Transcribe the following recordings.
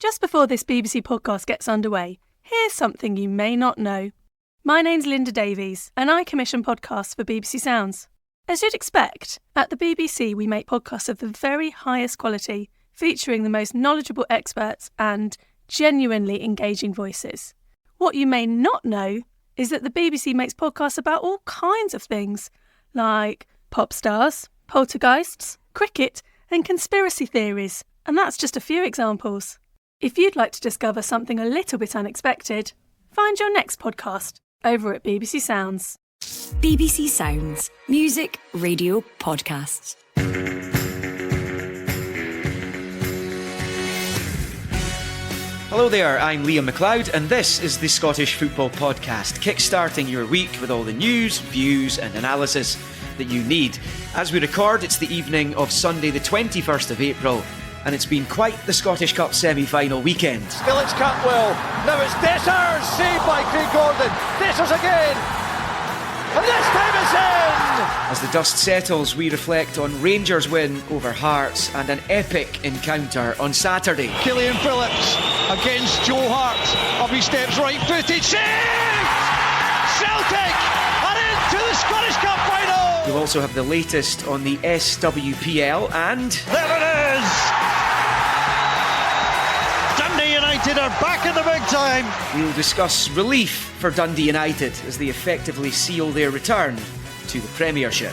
Just before this BBC podcast gets underway, here's something you may not know. My name's Linda Davies, and I commission podcasts for BBC Sounds. As you'd expect, at the BBC we make podcasts of the very highest quality, featuring the most knowledgeable experts and genuinely engaging voices. What you may not know is that the BBC makes podcasts about all kinds of things, like pop stars, poltergeists, cricket, and conspiracy theories, and that's just a few examples. If you'd like to discover something a little bit unexpected, find your next podcast over at BBC Sounds. BBC Sounds. Music, radio, podcasts. Hello there, I'm Liam McLeod, and this is the Scottish Football Podcast, kickstarting your week with all the news, views and analysis that you need. As we record, it's the evening of Sunday the 21st of April, and it's been quite the Scottish Cup semi-final weekend. Still it's Cantwell, now it's Dessers, saved by Craig Gordon, Dessers again, and this time it's in! As the dust settles, we reflect on Rangers' win over Hearts and an epic encounter on Saturday. Killian Phillips against Joe Hart, up he steps right-footed, saved! Celtic are into the Scottish Cup final! We'll also have the latest on the SWPL and... There it is! Dundee United are back in the big time! We'll discuss relief for Dundee United as they effectively seal their return to the Premiership.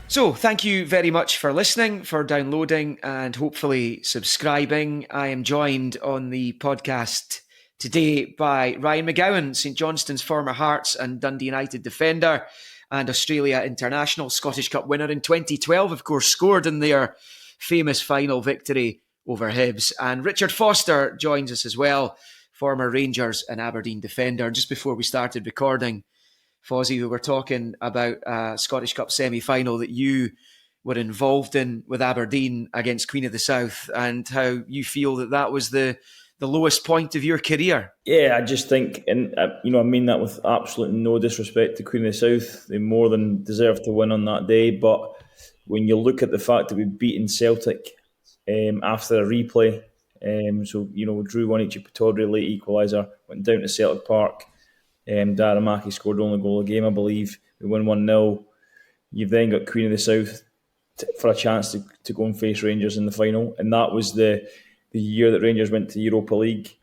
So, thank you very much for listening, for downloading and hopefully subscribing. I am joined on the podcast today by Ryan McGowan, St Johnstone's former Hearts and Dundee United defender and Australia international, Scottish Cup winner in 2012, of course, scored in their famous final victory over Hibs. And Richard Foster joins us as well, former Rangers and Aberdeen defender. Just before we started recording, Fozzie, we were talking about a Scottish Cup semi-final that you were involved in with Aberdeen against Queen of the South, and how you feel that that was the lowest point of your career. Yeah, I just think, and I mean that with absolute no disrespect to Queen of the South, they more than deserved to win on that day. But when you look at the fact that we've beaten Celtic after a replay, we drew one each at Pittodrie, late equaliser, went down to Celtic Park. Daramaki scored the only goal of the game, I believe. We win 1-0. You've then got Queen of the South for a chance to go and face Rangers in the final. And that was the year that Rangers went to the Europa League.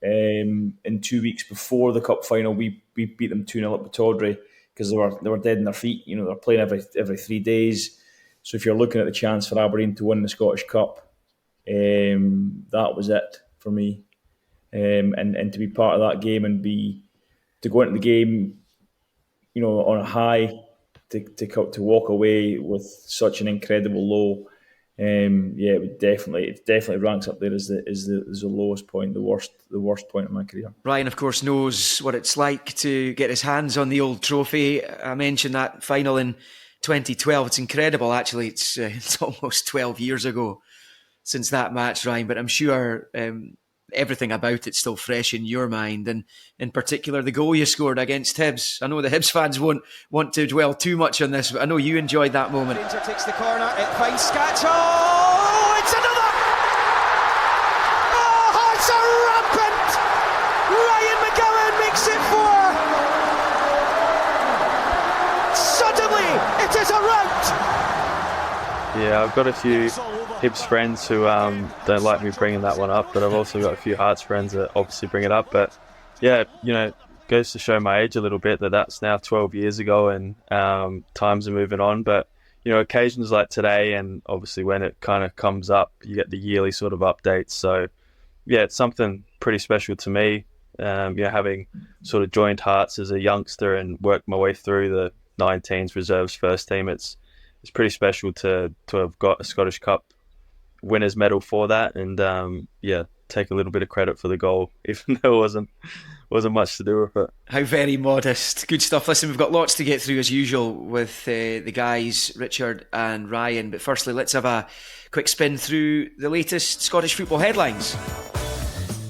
In 2 weeks before the cup final, we beat them 2-0 at Pittodrie because they were dead in their feet. You know, they're playing every 3 days. So if you're looking at the chance for Aberdeen to win the Scottish Cup, that was it for me. And to be part of that game and to go into the game, on a high, to walk away with such an incredible low, it definitely ranks up there as the lowest point, the worst point of my career. Ryan, of course, knows what it's like to get his hands on the old trophy. I mentioned that final in 2012. It's incredible, actually. It's almost 12 years ago since that match, Ryan. But I'm sure everything about it's still fresh in your mind, and in particular the goal you scored against Hibs. I know the Hibs fans won't want to dwell too much on this, but I know you enjoyed that moment. Ranger takes the corner, it finds Scatch. Oh, it's another! Oh, Hearts are rampant! Ryan McGowan makes it 4! Suddenly, it is a rout! Yeah, I've got a few Hibs friends who don't like me bringing that one up, but I've also got a few Hearts friends that obviously bring it up. But yeah, goes to show my age a little bit that's now 12 years ago, and times are moving on. But occasions like today, and obviously when it kind of comes up, you get the yearly sort of updates. So yeah, it's something pretty special to me. Having sort of joined Hearts as a youngster and worked my way through the 19s reserves first team, it's pretty special to have got a Scottish Cup winners medal for that, and take a little bit of credit for the goal, even though it wasn't much to do with it. How very modest. Good stuff. Listen, we've got lots to get through as usual with the guys, Richard and Ryan, but firstly let's have a quick spin through the latest Scottish football headlines.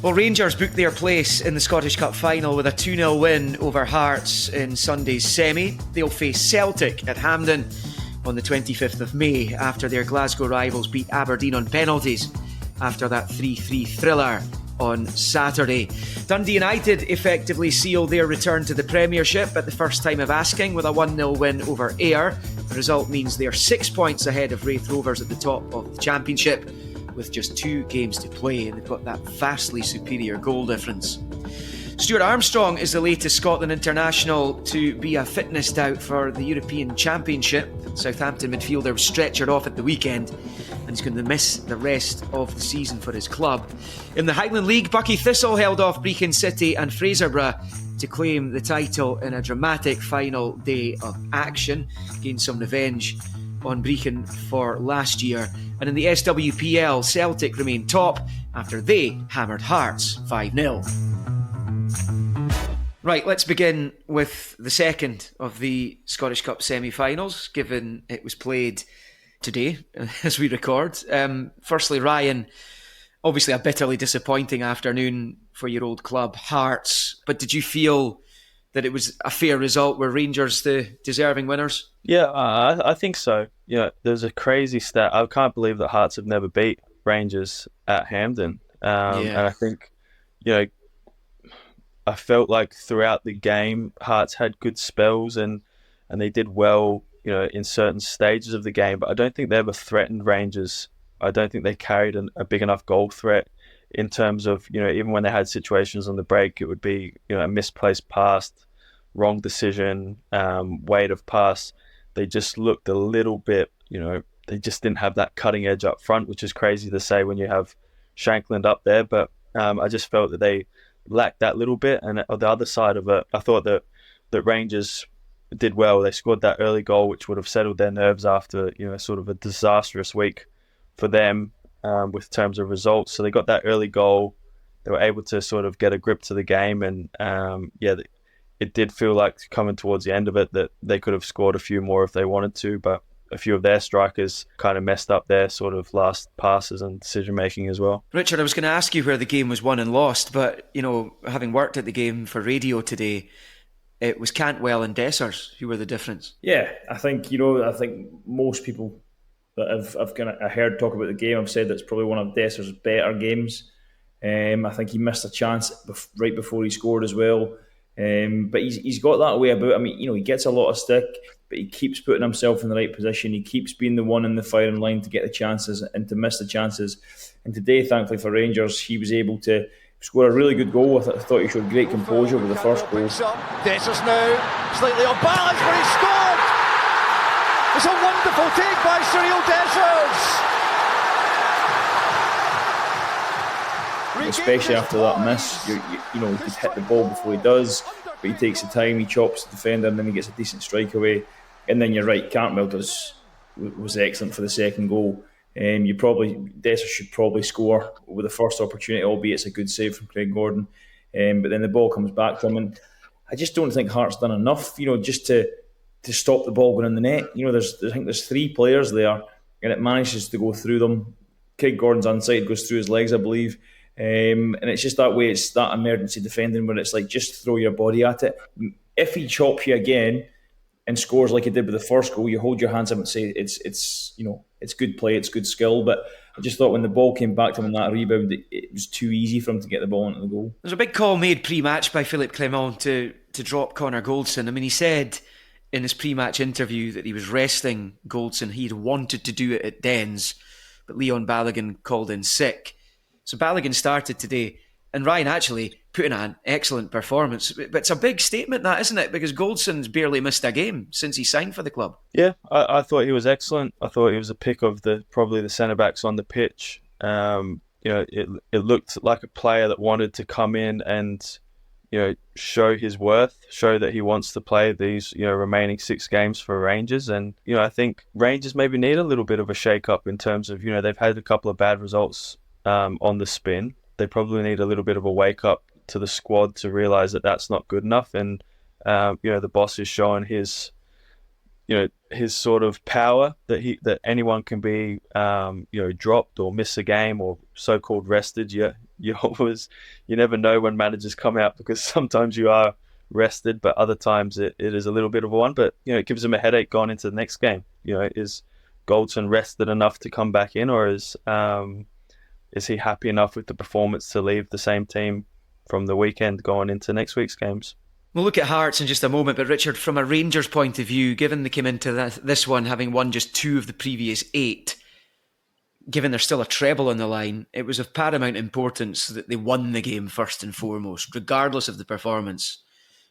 Well, Rangers booked their place in the Scottish Cup final with a 2-0 win over Hearts in Sunday's semi. They'll face Celtic at Hampden on the 25th of May after their Glasgow rivals beat Aberdeen on penalties after that 3-3 thriller on Saturday. Dundee United effectively sealed their return to the Premiership at the first time of asking with a 1-0 win over Ayr. The result means they're 6 points ahead of Wraith Rovers at the top of the Championship with just 2 games to play, and they've got that vastly superior goal difference. Stuart Armstrong is the latest Scotland international to be a fitness doubt for the European Championship. Southampton midfielder was stretchered off at the weekend and he's going to miss the rest of the season for his club. In the Highland League, Buckie Thistle held off Brechin City and Fraserburgh to claim the title in a dramatic final day of action, gain some revenge on Brechin for last year. And in the SWPL, Celtic remained top after they hammered Hearts 5-0. Right, let's begin with the second of the Scottish Cup semi-finals, given it was played today as we record. Firstly, Ryan, obviously a bitterly disappointing afternoon for your old club, Hearts. But did you feel that it was a fair result? Were Rangers the deserving winners? Yeah, I think so. Yeah, there's a crazy stat. I can't believe that Hearts have never beat Rangers at Hampden. And I think, I felt like throughout the game, Hearts had good spells and they did well, in certain stages of the game. But I don't think they ever threatened Rangers. I don't think they carried a big enough goal threat in terms of, even when they had situations on the break, it would be, a misplaced pass, wrong decision, weight of pass. They just looked a little bit, they just didn't have that cutting edge up front, which is crazy to say when you have Shankland up there. But I just felt that they lacked that little bit. And on the other side of it, I thought that Rangers did well. They scored that early goal, which would have settled their nerves after, sort of a disastrous week for them with terms of results. So they got that early goal. They were able to sort of get a grip to the game. And it did feel like coming towards the end of it that they could have scored a few more if they wanted to, but a few of their strikers kind of messed up their sort of last passes and decision-making as well. Richard, I was going to ask you where the game was won and lost, but, having worked at the game for radio today, it was Cantwell and Dessers who were the difference. Yeah, I think, I think most people that I've heard talk about the game have said that's probably one of Dessers' better games. I think he missed a chance right before he scored as well. But he's got that way about him. He gets a lot of stick, but he keeps putting himself in the right position. He keeps being the one in the firing line to get the chances and to miss the chances. And today, thankfully for Rangers, he was able to score a really good goal. I thought he showed great composure with the first goal. Dessers now slightly off balance, but he scored! It's a wonderful take by Cyril Dessers! Especially after that miss, he could hit the ball before he does, but he takes the time, he chops the defender, and then he gets a decent strike away. And then you're right, Cantwell was excellent for the second goal. Dessers should probably score with the first opportunity, albeit it's a good save from Craig Gordon. But then the ball comes back to him, and I just don't think Hart's done enough, just to stop the ball going in the net. I think there's 3 players there, and it manages to go through them. Craig Gordon's onside, goes through his legs, I believe. And it's just that way, it's that emergency defending where it's like just throw your body at it. If he chops you again and scores like he did with the first goal, you hold your hands up and say it's good play, it's good skill. But I just thought when the ball came back to him in that rebound, it was too easy for him to get the ball into the goal. There's a big call made pre-match by Philippe Clement to drop Connor Goldson. I mean, he said in his pre-match interview that he was resting Goldson. He'd wanted to do it at Dens, but Leon Balogun called in sick. So Balogun started today, and Ryan actually put in an excellent performance. But it's a big statement, that, isn't it? Because Goldson's barely missed a game since he signed for the club. Yeah, I thought he was excellent. I thought he was a pick of probably the centre-backs on the pitch. It looked like a player that wanted to come in and, show his worth, show that he wants to play these, remaining 6 games for Rangers. And, I think Rangers maybe need a little bit of a shake-up in terms of, they've had a couple of bad results on the spin. They probably need a little bit of a wake up to the squad to realise that that's not good enough. And the boss is showing his sort of power that anyone can be dropped or miss a game or so-called rested. You never know when managers come out, because sometimes you are rested, but other times it is a little bit of a one. But it gives them a headache going into the next game. Is Goldson rested enough to come back in, or is is he happy enough with the performance to leave the same team from the weekend going into next week's games? We'll look at Hearts in just a moment, but Richard, from a Rangers point of view, given they came into this one having won just 2 of the previous 8, given there's still a treble on the line, it was of paramount importance that they won the game first and foremost, regardless of the performance.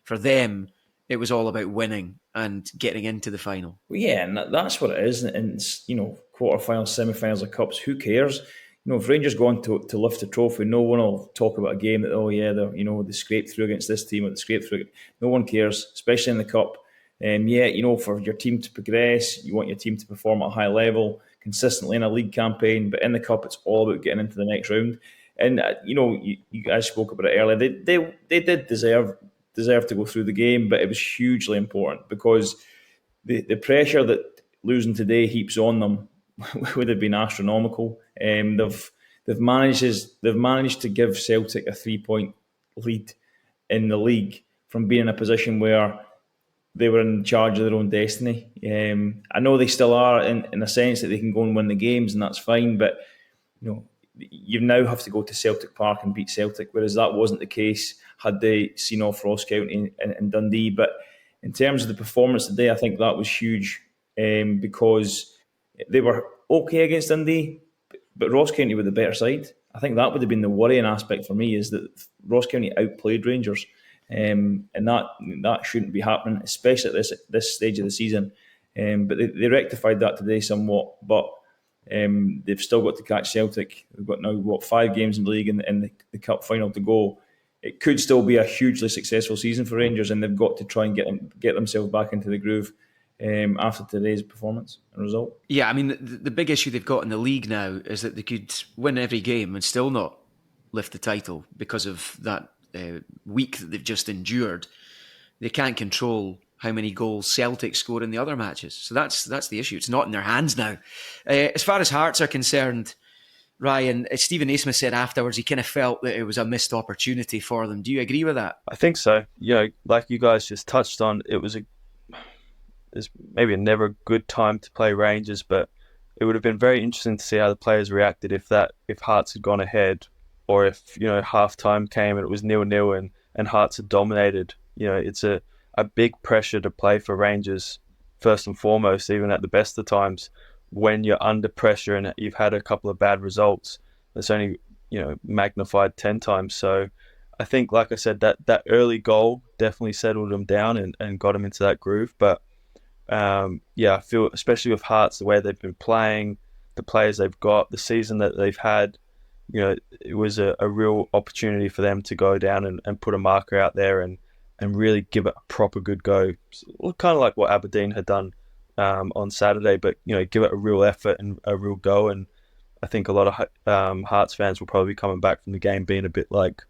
For them, it was all about winning and getting into the final. Well, yeah, and that's what it is. And it's, quarterfinals, semi-finals of cups, who cares? If Rangers go on to lift the trophy, no one will talk about a game that, they scraped through against this team or they scraped through. No one cares, especially in the cup. For your team to progress, you want your team to perform at a high level consistently in a league campaign. But in the cup, it's all about getting into the next round. And you guys spoke about it earlier. They did deserve to go through the game, but it was hugely important because the pressure that losing today heaps on them would have been astronomical. They've managed to give Celtic a 3-point lead in the league from being in a position where they were in charge of their own destiny. I know they still are in a sense that they can go and win the games, and that's fine. But you now have to go to Celtic Park and beat Celtic, whereas that wasn't the case had they seen off Ross County and Dundee. But in terms of the performance today, I think that was huge because they were okay against Dundee, but Ross County were the better side. I think that would have been the worrying aspect for me, is that Ross County outplayed Rangers, and that shouldn't be happening, especially at this stage of the season. But they rectified that today somewhat, but they've still got to catch Celtic. They've got now 5 games in the league and the cup final to go. It could still be a hugely successful season for Rangers, and they've got to try and get themselves back into the groove after today's performance and result. Yeah, I mean, the big issue they've got in the league now is that they could win every game and still not lift the title because of that week that they've just endured. They can't control how many goals Celtic score in the other matches. So that's the issue. It's not in their hands now. As far as Hearts are concerned, Ryan, Stephen Naismith said afterwards he kind of felt that it was a missed opportunity for them. Do you agree with that? I think so. Like you guys just touched on, it's maybe never a good time to play Rangers, but it would have been very interesting to see how the players reacted if Hearts had gone ahead, or if half time came and it was 0-0 and Hearts had dominated. It's a big pressure to play for Rangers first and foremost, even at the best of times. When you're under pressure and you've had a couple of bad results, that's only magnified 10 times. So I think, like I said, that early goal definitely settled them down and got them into that groove. But I feel, especially with Hearts, the way they've been playing, the players they've got, the season that they've had, it was a real opportunity for them to go down and put a marker out there and really give it a proper good go. Kind of like what Aberdeen had done on Saturday, but give it a real effort and a real go. And I think a lot of Hearts fans will probably be coming back from the game being a bit like,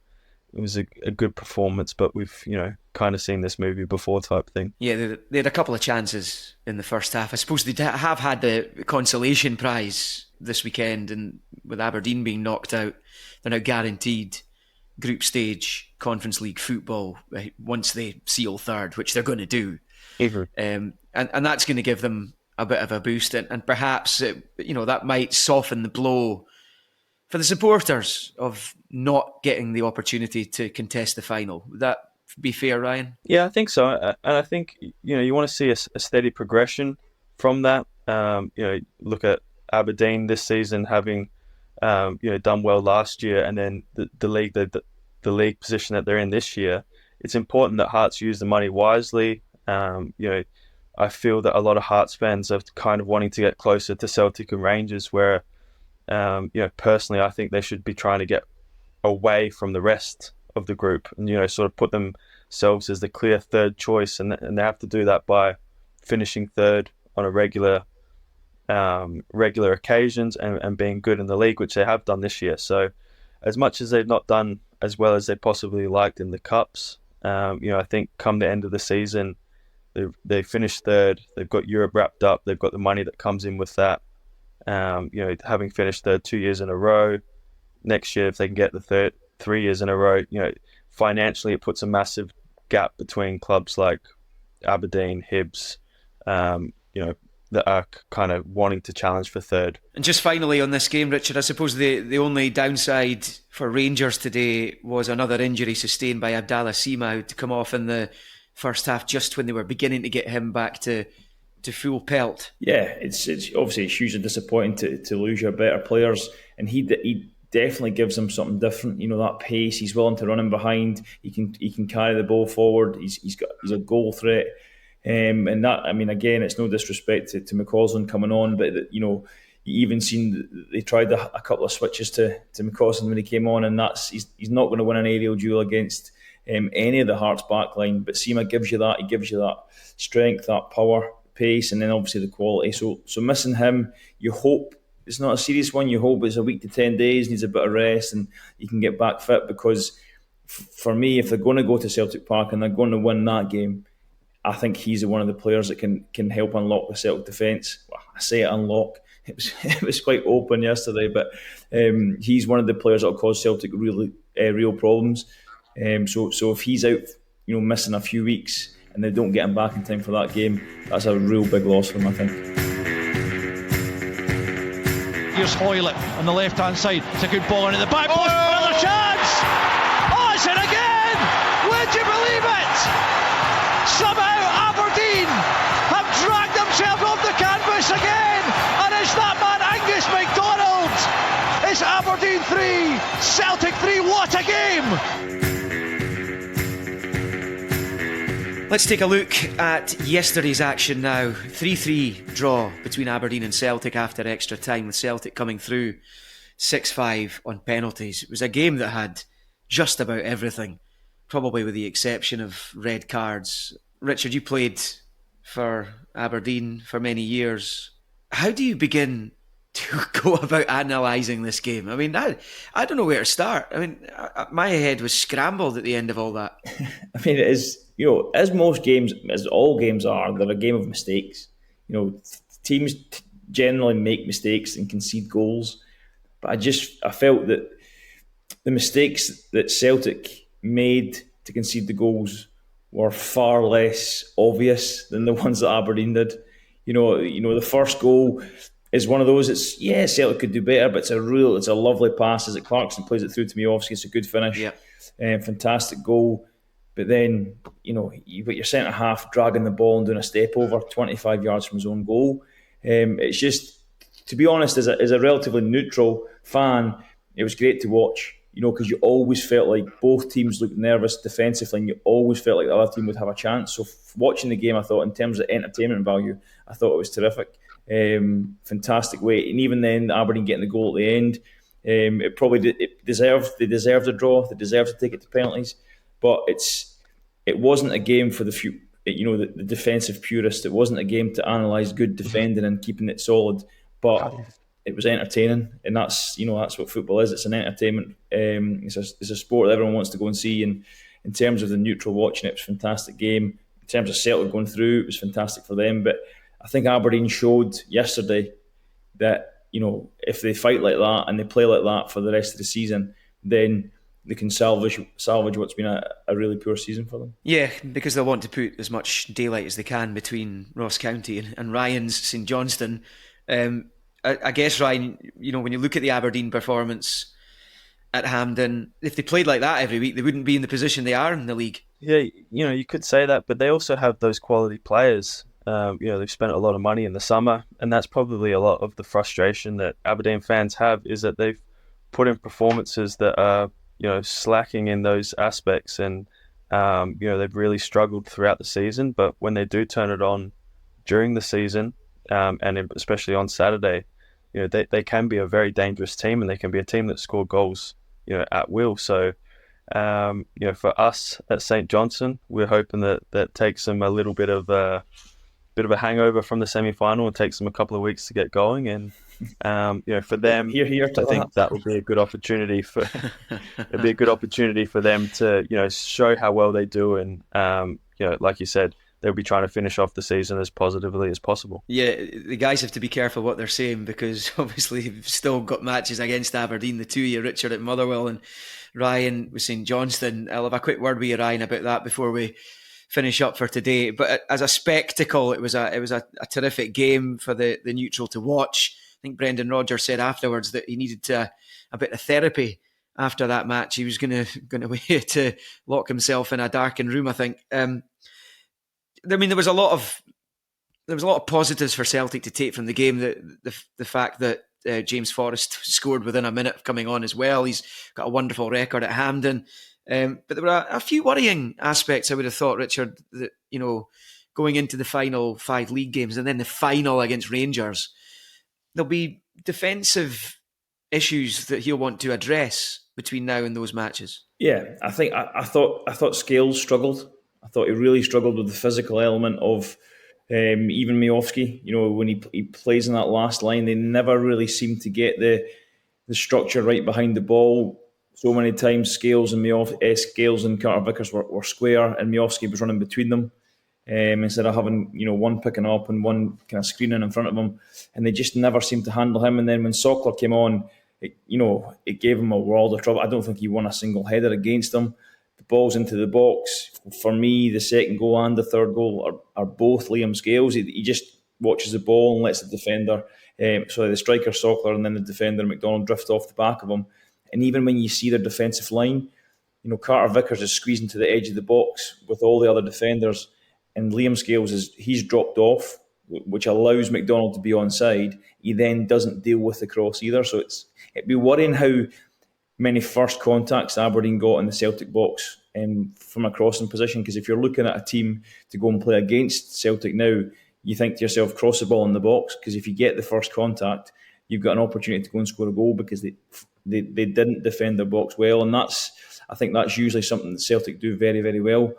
it was a good performance, but we've kind of seen this movie before type thing. Yeah, they had a couple of chances in the first half. I suppose they have had the consolation prize this weekend, and with Aberdeen being knocked out, they're now guaranteed group stage Conference League football once they seal third, which they're going to do. And that's going to give them a bit of a boost, and perhaps that might soften the blow for the supporters of not getting the opportunity to contest the final. Would that be fair, Ryan? Yeah, I think so. And I think you want to see a steady progression from that. Look at Aberdeen this season having done well last year, and then the league position that they're in this year. It's important that Hearts use the money wisely. I feel that a lot of Hearts fans are kind of wanting to get closer to Celtic and Rangers, where personally I think they should be trying to get away from the rest of the group and sort of put themselves as the clear third choice, and they have to do that by finishing third on a regular occasions and being good in the league, which they have done this year. So as much as they've not done as well as they possibly liked in the cups, I think come the end of the season, they finished third. They've got Europe wrapped up. They've got the money that comes in with that. Having finished third 2 years in a row, next year if they can get the third 3 years in a row, financially it puts a massive gap between clubs like Aberdeen, Hibs, the that are kind of wanting to challenge for third. And just finally on this game, Richard, I suppose the only downside for Rangers today was another injury sustained by Abdallah Sima, who'd come off in the first half just when they were beginning to get him back to full pelt. Yeah, it's obviously it's hugely disappointing to lose your better players, and he definitely gives them something different. You know, that pace, he's willing to run in behind, he can carry the ball forward, he's a goal threat. And that, I mean, again, it's no disrespect to McCausland coming on, but you know, you even seen they tried a couple of switches to McCausland when he came on, and he's not going to win an aerial duel against any of the Hearts backline. But Sima gives you that. He gives you that strength, that power, pace, and then obviously the quality. So missing him, you hope it's not a serious one. You hope it's a week to 10 days, needs a bit of rest, and you can get back fit. Because for me, if they're going to go to Celtic Park and they're going to win that game, I think he's one of the players that can help unlock the Celtic defence. Well, I say unlock. It was quite open yesterday, but he's one of the players that will cause Celtic real problems. So if he's out, you know, missing a few weeks and they don't get him back in time for that game, that's a real big loss for him, I think. Here's Hoylett on the left-hand side. It's a good ball into the back post. Another chance! Oh, it's in again! Would you believe it? Somehow Aberdeen have dragged themselves off the canvas again, and it's that man Angus McDonald. It's Aberdeen 3, Celtic 3. What a game! Let's take a look at yesterday's action now. 3-3 draw between Aberdeen and Celtic after extra time, with Celtic coming through 6-5 on penalties. It was a game that had just about everything, probably with the exception of red cards. Richard, you played for Aberdeen for many years. How do you begin to go about analysing this game? I mean, I don't know where to start. I mean, my head was scrambled at the end of all that. I mean, it is, you know, as most games, as all games are, they're a game of mistakes. You know, teams generally make mistakes and concede goals. But I felt that the mistakes that Celtic made to concede the goals were far less obvious than the ones that Aberdeen did. You know, the first goal is one of those. It's Celtic could do better, but it's a lovely pass as Clarkson plays it through to Miovski. It's a good finish, fantastic goal. But then, you know, you've got your centre half dragging the ball and doing a step over 25 yards from his own goal. It's just, to be honest, as a relatively neutral fan, it was great to watch. You know, because you always felt like both teams looked nervous defensively, and you always felt like the other team would have a chance. So watching the game, I thought, in terms of entertainment value, I thought it was terrific. Fantastic way, and even then, Aberdeen getting the goal at the end, they deserved a draw. They deserved to take it to penalties, but it wasn't a game for the defensive purist. It wasn't a game to analyse good defending and keeping it solid, but it was entertaining, and that's what football is. It's an entertainment. It's a sport that everyone wants to go and see. And in terms of the neutral watching, it was a fantastic game. In terms of Celtic going through, it was fantastic for them. But I think Aberdeen showed yesterday that, you know, if they fight like that and they play like that for the rest of the season, then they can salvage what's been a really poor season for them. Yeah, because they'll want to put as much daylight as they can between Ross County and Ryan's St Johnstone. I guess, Ryan, you know, when you look at the Aberdeen performance at Hampden, if they played like that every week, they wouldn't be in the position they are in the league. Yeah, you know, you could say that, but they also have those quality players. You know, they've spent a lot of money in the summer, and that's probably a lot of the frustration that Aberdeen fans have, is that they've put in performances that are, you know, slacking in those aspects, and you know, they've really struggled throughout the season. But when they do turn it on during the season, and especially on Saturday, you know, they can be a very dangerous team, and they can be a team that score goals, you know, at will. So, you know, for us at St Johnstone, we're hoping that takes them a little bit of a hangover from the semi-final and takes them a couple of weeks to get going. And you know, for them, I think that would be a good opportunity for them to, you know, show how well they do, and you know, like you said, they'll be trying to finish off the season as positively as possible. Yeah, the guys have to be careful what they're saying, because obviously you've still got matches against Aberdeen, the two of you, Richard at Motherwell and Ryan with St Johnstone. I'll have a quick word with you, Ryan, about that before we finish up for today. But as a spectacle, it was a terrific game for the neutral to watch. I think Brendan Rodgers said afterwards that he needed a bit of therapy after that match. He was going away to lock himself in a darkened room, I think. There was a lot of positives for Celtic to take from the game. The fact that James Forrest scored within a minute of coming on as well. He's got a wonderful record at Hampden. But there were a few worrying aspects, I would have thought, Richard, that, going into the final 5 league games and then the final against Rangers, there'll be defensive issues that he'll want to address between now and those matches. Yeah, I think I thought Scales struggled. I thought he really struggled with the physical element of even Miovski. When he plays in that last line, they never really seem to get the structure right behind the ball. So many times Scales and Carter Vickers were square, and Miovski was running between them instead of having one picking up and one kind of screening in front of him, and they just never seemed to handle him. And then when Sockler came on, it gave him a world of trouble. I don't think he won a single header against them. The ball's into the box. For me, the second goal and the third goal are both Liam Scales. He just watches the ball and lets the defender, the striker Sockler and then the defender McDonald drift off the back of him. And even when you see their defensive line, Carter Vickers is squeezing to the edge of the box with all the other defenders, and Liam Scales he's dropped off, which allows McDonald to be onside. He then doesn't deal with the cross either. So it'd be worrying how many first contacts Aberdeen got in the Celtic box from a crossing position, because if you're looking at a team to go and play against Celtic now, you think to yourself, cross the ball in the box, because if you get the first contact, you've got an opportunity to go and score a goal, because they didn't defend their box well. And I think that's usually something that Celtic do very, very well.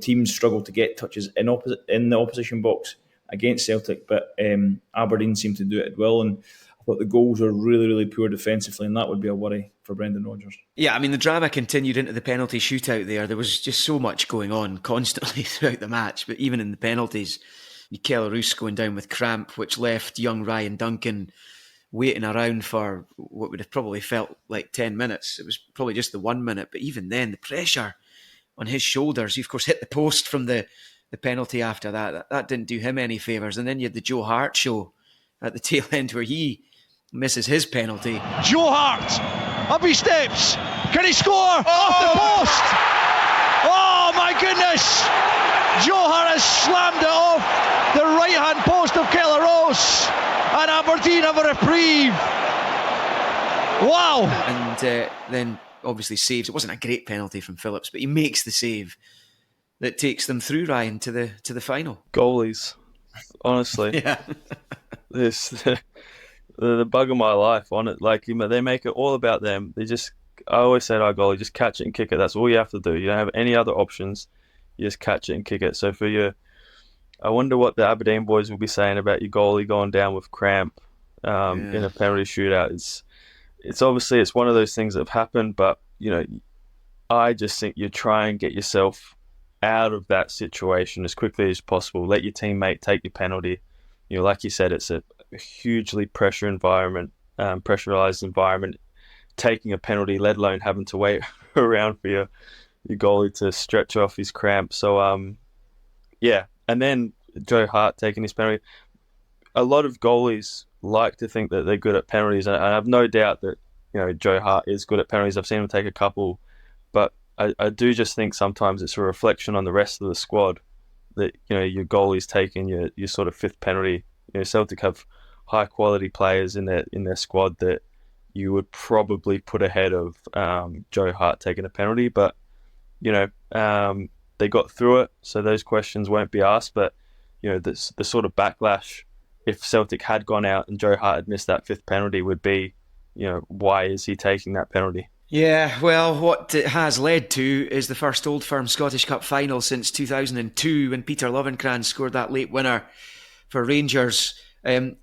Teams struggle to get touches in the opposition box against Celtic, but Aberdeen seem to do it well. And I thought the goals were really, really poor defensively, and that would be a worry for Brendan Rodgers. Yeah, the drama continued into the penalty shootout there. There was just so much going on constantly throughout the match, but even in the penalties, Mikel Roos going down with cramp, which left young Ryan Duncan waiting around for what would have probably felt like 10 minutes. It was probably just the 1 minute, but even then, the pressure on his shoulders, he of course hit the post from the penalty after that. That didn't do him any favours. And then you had the Joe Hart show at the tail end where he misses his penalty. Joe Hart, up he steps. Can he score? Off the post! Oh my goodness! Joe Hart has slammed it off the right-hand post of Kelleros, and Aberdeen have a reprieve. Wow! And then obviously saves. It wasn't a great penalty from Phillips, but he makes the save that takes them through, Ryan, to the final. Goalies, honestly. Yeah. The bug of my life on it. Like, they make it all about them. I always say to our goalie, just catch it and kick it. That's all you have to do. You don't have any other options. You just catch it and kick it. So I wonder what the Aberdeen boys will be saying about your goalie going down with cramp in a penalty shootout. It's obviously it's one of those things that have happened, but I just think you try and get yourself out of that situation as quickly as possible. Let your teammate take your penalty. Like you said, it's a hugely pressurized environment. Taking a penalty, let alone having to wait around for your goalie to stretch off his cramp. So and then Joe Hart taking his penalty. A lot of goalies like to think that they're good at penalties, and I have no doubt that Joe Hart is good at penalties. I've seen him take a couple, but I do just think sometimes it's a reflection on the rest of the squad that your goalie's taking your sort of fifth penalty. Celtic have high quality players in their squad that you would probably put ahead of Joe Hart taking a penalty, but they got through it, so those questions won't be asked. But the sort of backlash if Celtic had gone out and Joe Hart had missed that fifth penalty would be, why is he taking that penalty? Yeah, well, what it has led to is the first Old Firm Scottish Cup final since 2002 when Peter Lovenkrands scored that late winner for Rangers.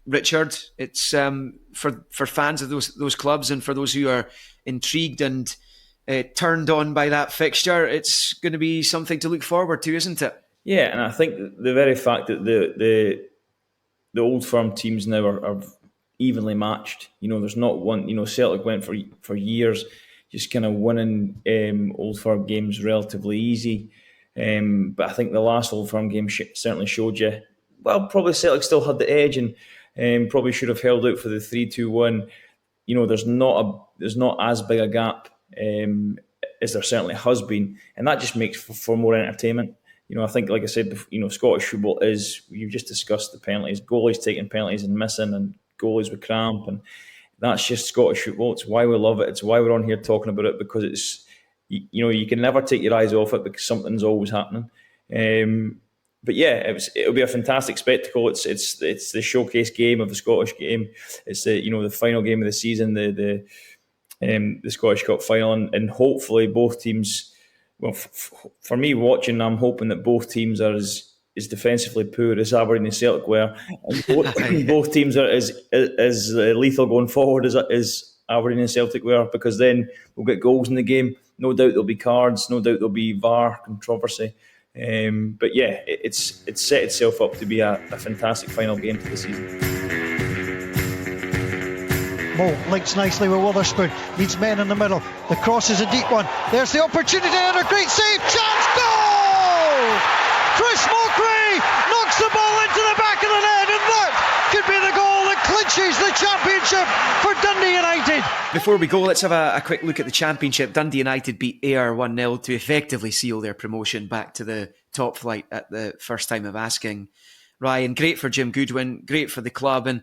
Richard, it's for fans of those clubs and for those who are intrigued and turned on by that fixture, it's going to be something to look forward to, isn't it? Yeah, and I think the very fact that the Old Firm teams now are evenly matched. There's not one. Celtic went for years just kind of winning Old Firm games relatively easy. But I think the last Old Firm game certainly showed you, well, probably Celtic still had the edge and probably should have held out for the 3-2-1. There's not as big a gap as there certainly has been, and that just makes for more entertainment. I think, like I said, Scottish football is, you've just discussed the penalties, goalies taking penalties and missing, and goalies with cramp, and that's just Scottish football. It's why we love it. It's why we're on here talking about it, because it's, you can never take your eyes off it because something's always happening. But yeah, it'll be a fantastic spectacle. It's the showcase game of the Scottish game. It's the final game of the season, the Scottish Cup final, and hopefully both teams. Well, for me watching, I'm hoping that both teams are as defensively poor as Aberdeen and Celtic were. And both teams are as lethal going forward as Aberdeen and Celtic were, because then we'll get goals in the game. No doubt there'll be cards. No doubt there'll be VAR controversy. But yeah, it's set itself up to be a fantastic final game to the season. Mo links nicely with Witherspoon, needs men in the middle, the cross is a deep one, there's the opportunity and a great save, chance, goal! Chris Mulgrew knocks the ball into the back of the net, and that could be the goal that clinches the championship for Dundee United. Before we go, let's have a quick look at the championship. Dundee United beat Ayr 1-0 to effectively seal their promotion back to the top flight at the first time of asking. Ryan, great for Jim Goodwin, great for the club, and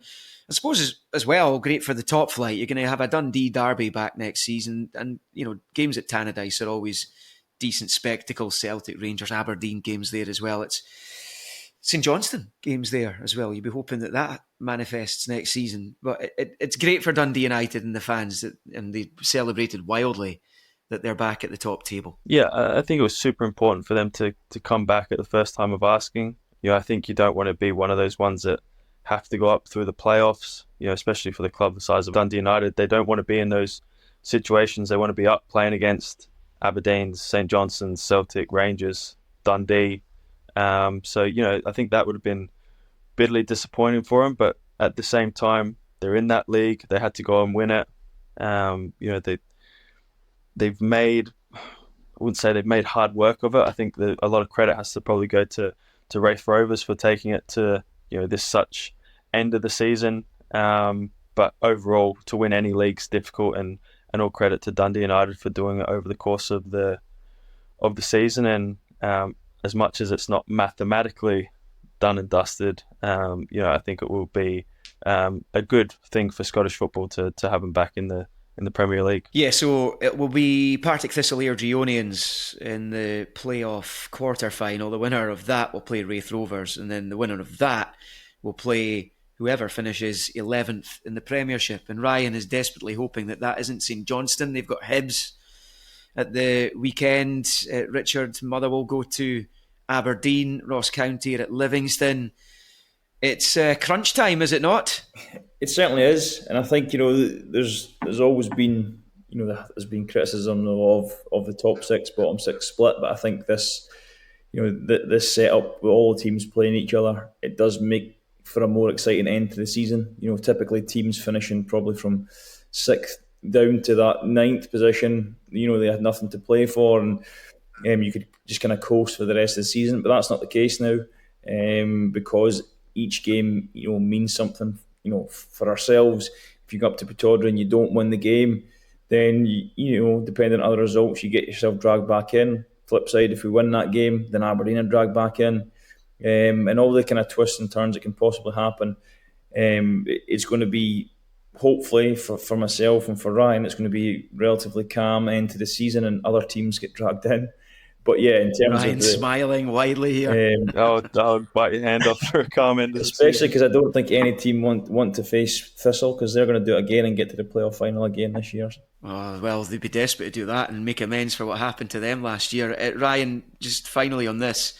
I suppose as well, great for the top flight. You're going to have a Dundee derby back next season, and games at Tannadice are always decent spectacles. Celtic, Rangers, Aberdeen games there as well. It's St Johnstone games there as well. You'll be hoping that manifests next season. But it's great for Dundee United and the fans, and they celebrated wildly that they're back at the top table. Yeah, I think it was super important for them to come back at the first time of asking. I think you don't want to be one of those ones that have to go up through the playoffs, especially for the club the size of Dundee United. They don't want to be in those situations. They want to be up playing against Aberdeen, St Johnstone, Celtic, Rangers, Dundee. So, I think that would have been bitterly disappointing for them. But at the same time, they're in that league. They had to go and win it. They've made, I wouldn't say they've made hard work of it. I think that a lot of credit has to probably go to Wraith Rovers for taking it to this such end of the season. But overall, to win any league's difficult, and all credit to Dundee United for doing it over the course of the season. And as much as it's not mathematically done and dusted, I think it will be a good thing for Scottish football to have them back in the Premier League. Yeah, so it will be Partick Thistle Airdrieonians in the playoff quarter-final. The winner of that will play Wraith Rovers, and then the winner of that will play whoever finishes 11th in the Premiership. And Ryan is desperately hoping that isn't St Johnstone. They've got Hibs at the weekend. Richard Motherwell go to Aberdeen. Ross County are at Livingston. It's crunch time, is it not? It certainly is, and I think there's always been there's been criticism of the top six, bottom six split, but I think this this setup with all the teams playing each other, it does make for a more exciting end to the season. Typically teams finishing probably from 6th down to that 9th position, they had nothing to play for, and you could just kind of coast for the rest of the season. But that's not the case now, because each game means something. For ourselves, if you go up to Pittodrie and you don't win the game, then depending on other results, you get yourself dragged back in. Flip side, if we win that game, then Aberdeen are dragged back in, and all the kind of twists and turns that can possibly happen. It's going to be, hopefully for myself and for Ryan, it's going to be relatively calm end to the season, and other teams get dragged in. But yeah, in terms Ryan's of smiling widely here. I'll bite your hand off for a comment. Especially because I don't think any team want to face Thistle, because they're going to do it again and get to the playoff final again this year. Oh, well, they'd be desperate to do that and make amends for what happened to them last year. Ryan, just finally on this,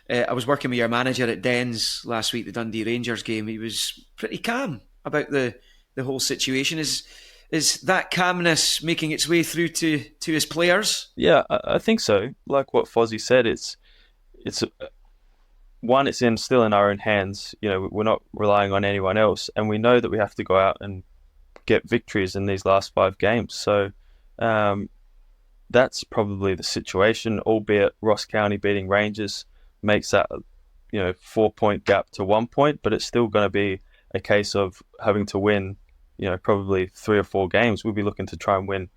I was working with your manager at Dens last week, the Dundee Rangers game. He was pretty calm about the whole situation. Is that calmness making its way through to his players? Yeah, I think so. Like what Fozzie said, it's still in our own hands. We're not relying on anyone else, and we know that we have to go out and get victories in these last 5 games. So that's probably the situation, albeit Ross County beating Rangers makes that 4-point gap to 1 point, but it's still going to be a case of having to win probably 3 or 4 games. We'll be looking to try and win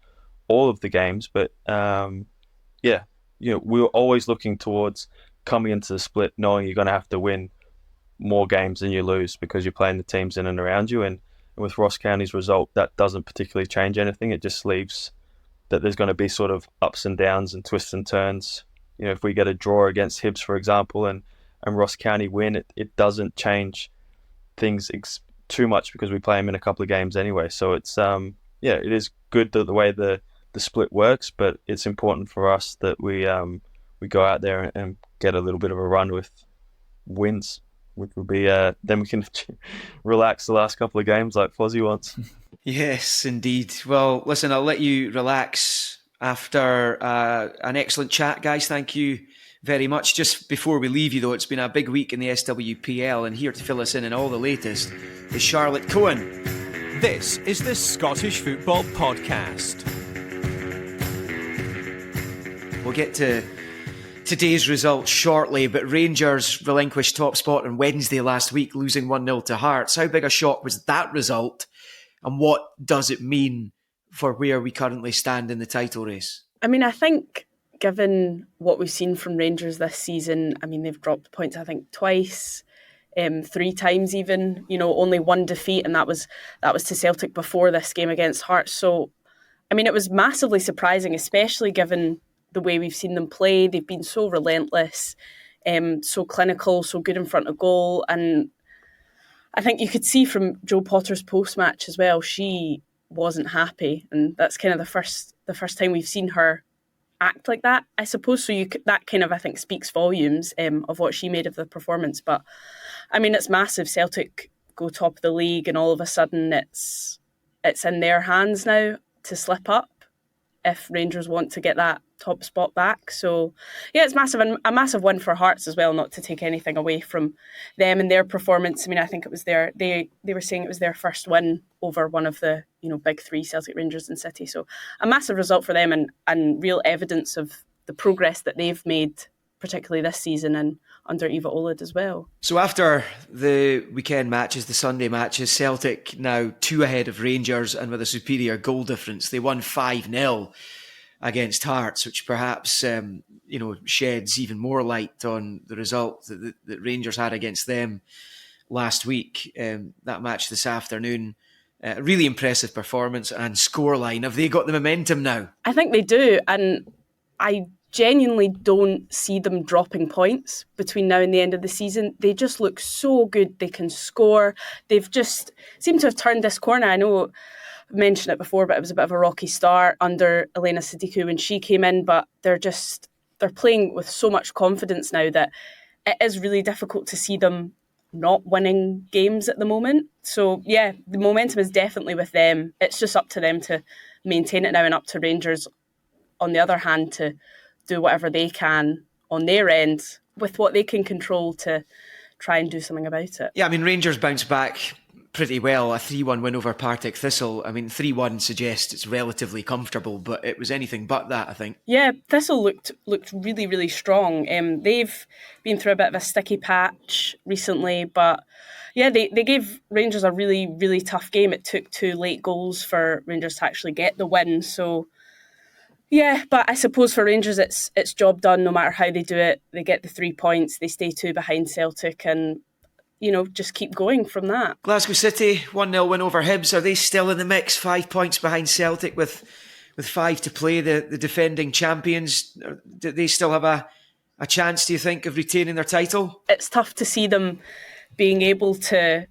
all of the games, but we were always looking towards coming into the split knowing you're going to have to win more games than you lose because you're playing the teams in and around you. And with Ross County's result, that doesn't particularly change anything. It just leaves that there's going to be sort of ups and downs and twists and turns. If we get a draw against Hibs, for example, and Ross County win, it doesn't change things too much because we play them in a couple of games anyway. So it's it is good that the way the split works, but it's important for us that we go out there and get a little bit of a run with wins, which will be then we can relax the last couple of games like Fozzie wants. Yes, indeed. Well, listen, I'll let you relax after an excellent chat, guys. Thank you very much. Just before we leave you, though, it's been a big week in the SWPL, and here to fill us in on all the latest is Charlotte Cohen. This is the Scottish Football Podcast. We'll get to today's results shortly, but Rangers relinquished top spot on Wednesday last week, losing 1-0 to Hearts. How big a shock was that result, and what does it mean for where we currently stand in the title race? I mean, I think given what we've seen from Rangers this season, I mean, they've dropped points, I think, twice, 3 times even, only 1 defeat, and that was to Celtic before this game against Hearts. So, I mean, it was massively surprising, especially given the way we've seen them play. They've been so relentless, so clinical, so good in front of goal. And I think you could see from Jo Potter's post-match as well, she wasn't happy. And that's kind of the first time we've seen her act like that, I suppose. So that kind of, I think, speaks volumes of what she made of the performance. But, I mean, it's massive. Celtic go top of the league and all of a sudden it's in their hands now to slip up if Rangers want to get that top spot back. So yeah, it's massive, and a massive win for Hearts as well, not to take anything away from them and their performance. I mean, I think it was they were saying it was their first win over one of the big 3, Celtic, Rangers and City. So a massive result for them, and real evidence of the progress that they've made, particularly this season and under Eva Olid as well. So after the weekend matches, the Sunday matches, Celtic now 2 ahead of Rangers and with a superior goal difference. They won 5-0 against Hearts, which perhaps sheds even more light on the result that Rangers had against them last week. That match this afternoon, really impressive performance and scoreline. Have they got the momentum now? I think they do, and I genuinely don't see them dropping points between now and the end of the season. They just look so good. They can score. They've just seemed to have turned this corner. I know I mentioned it before, but it was a bit of a rocky start under Elena Sadiku when she came in, but they're playing with so much confidence now that it is really difficult to see them not winning games at the moment. So yeah, the momentum is definitely with them. It's just up to them to maintain it now, and up to Rangers, on the other hand, to do whatever they can on their end with what they can control to try and do something about it. Yeah, I mean, Rangers bounced back pretty well. A 3-1 win over Partick Thistle. I mean, 3-1 suggests it's relatively comfortable, but it was anything but that, I think. Yeah, Thistle looked really, really strong. They've been through a bit of a sticky patch recently, but yeah, they gave Rangers a really, really tough game. It took 2 late goals for Rangers to actually get the win. So yeah, but I suppose for Rangers it's job done no matter how they do it. They get the 3 points, they stay 2 behind Celtic, and just keep going from that. Glasgow City, 1-0 win over Hibs. Are they still in the mix? 5 points behind Celtic with 5 to play, the defending champions. Do they still have a chance, do you think, of retaining their title? It's tough to see them being able to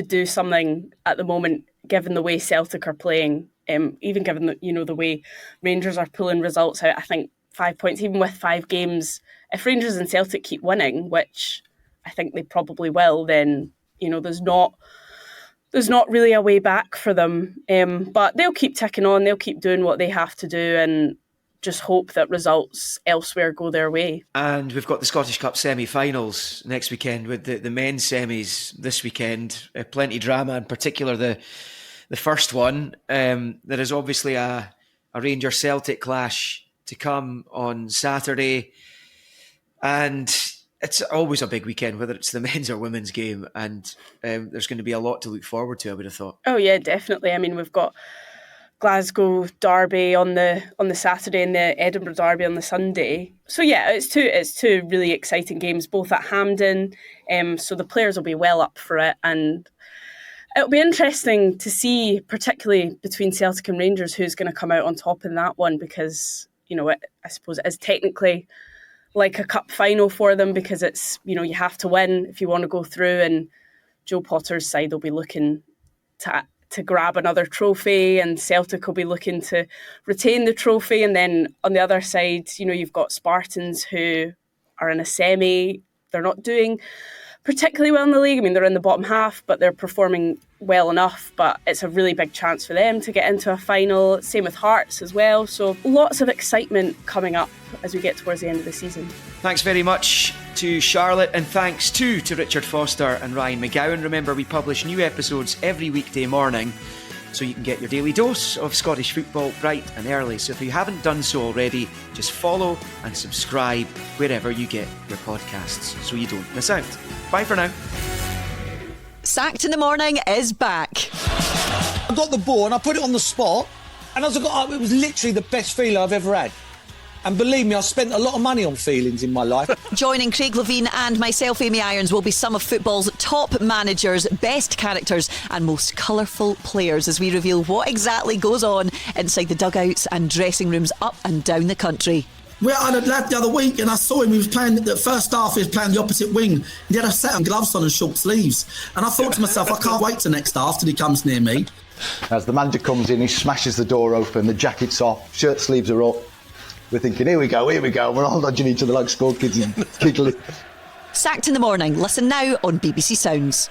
do something at the moment, given the way Celtic are playing. Even given the way Rangers are pulling results out. I think 5 points, even with 5 games, if Rangers and Celtic keep winning, which I think they probably will, then there's not really a way back for them. But they'll keep ticking on. They'll keep doing what they have to do, and just hope that results elsewhere go their way. And we've got the Scottish Cup semi-finals next weekend, with the men's semis this weekend. Plenty of drama, in particular the first one. There is obviously a Rangers-Celtic clash to come on Saturday. And it's always a big weekend, whether it's the men's or women's game. And there's going to be a lot to look forward to, I would have thought. Oh, yeah, definitely. I mean, we've got Glasgow Derby on the Saturday and the Edinburgh Derby on the Sunday. So yeah, it's two really exciting games, both at Hampden. So the players will be well up for it, and it'll be interesting to see, particularly between Celtic and Rangers, who's going to come out on top in that one, because I suppose it is technically like a cup final for them, because it's you have to win if you want to go through, and Joe Potter's side will be looking to grab another trophy, and Celtic will be looking to retain the trophy. And then on the other side, you've got Spartans who are in a semi. They're not doing particularly well in the league. I mean, they're in the bottom half, but they're performing well enough. But it's a really big chance for them to get into a final. Same with Hearts as well. So lots of excitement coming up as we get towards the end of the season. Thanks very much to Charlotte, and thanks too to Richard Foster and Ryan McGowan. Remember, we publish new episodes every weekday morning, so you can get your daily dose of Scottish football bright and early. So if you haven't done so already, just follow and subscribe wherever you get your podcasts so you don't miss out. Bye for now. Sacked in the Morning is back. I got the ball and I put it on the spot, and as I got up, it was literally the best feeling I've ever had. And believe me, I spent a lot of money on feelings in my life. Joining Craig Levine and myself, Amy Irons, will be some of football's top managers, best characters and most colourful players, as we reveal what exactly goes on inside the dugouts and dressing rooms up and down the country. We had a lad the other week, and I saw him. He was playing the first half. He was playing the opposite wing. He had a set of gloves on and short sleeves. And I thought to myself, I can't wait till next half till he comes near me. As the manager comes in, he smashes the door open. The jacket's off, shirt sleeves are up. We're thinking, here we go. We're all nudging each other like school kids and giggling. Sacked in the Morning. Listen now on BBC Sounds.